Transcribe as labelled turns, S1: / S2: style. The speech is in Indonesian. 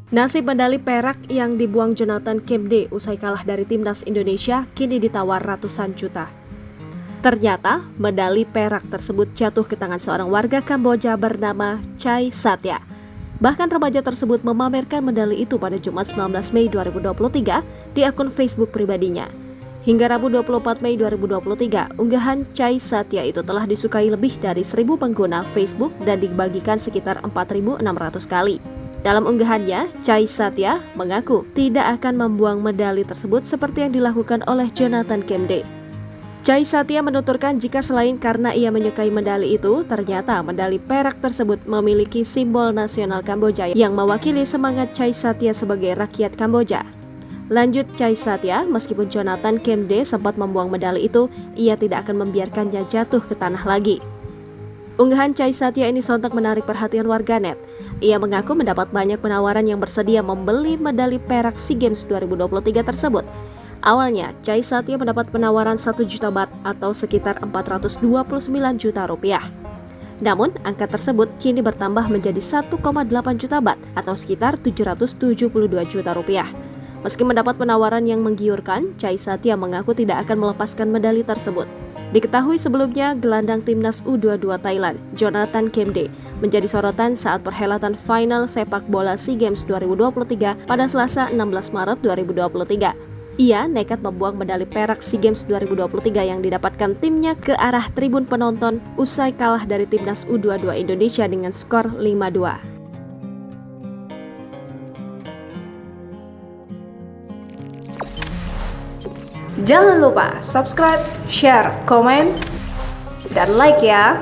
S1: Nasib medali perak yang dibuang Jonathan Kemde usai kalah dari timnas Indonesia kini ditawar ratusan juta. Ternyata, medali perak tersebut jatuh ke tangan seorang warga Kamboja bernama Chai Satya. Bahkan remaja tersebut memamerkan medali itu pada Jumat 19 Mei 2023 di akun Facebook pribadinya. Hingga Rabu 24 Mei 2023, unggahan Chai Satya itu telah disukai lebih dari 1.000 pengguna Facebook dan dibagikan sekitar 4.600 kali. Dalam unggahannya, Chai Satya mengaku tidak akan membuang medali tersebut seperti yang dilakukan oleh Jonathan Kemde. Chai Satya menuturkan jika selain karena ia menyukai medali itu, ternyata medali perak tersebut memiliki simbol nasional Kamboja yang mewakili semangat Chai Satya sebagai rakyat Kamboja. Lanjut Chai Satya, meskipun Jonathan Kemde sempat membuang medali itu, ia tidak akan membiarkannya jatuh ke tanah lagi. Unggahan Chai Satya ini sontak menarik perhatian warganet. Ia mengaku mendapat banyak penawaran yang bersedia membeli medali perak SEA Games 2023 tersebut. Awalnya, Chai Satya mendapat penawaran 1 juta baht atau sekitar 429 juta rupiah. Namun, angka tersebut kini bertambah menjadi 1,8 juta baht atau sekitar 772 juta rupiah. Meski mendapat penawaran yang menggiurkan, Chai Satya mengaku tidak akan melepaskan medali tersebut. Diketahui sebelumnya, gelandang timnas U22 Thailand, Jonathan Kemde, menjadi sorotan saat perhelatan final sepak bola SEA Games 2023 pada Selasa 16 Maret 2023. Ia nekat membuang medali perak SEA Games 2023 yang didapatkan timnya ke arah tribun penonton usai kalah dari timnas U22 Indonesia dengan skor 5-2.
S2: Jangan lupa subscribe, share, komen, dan like ya.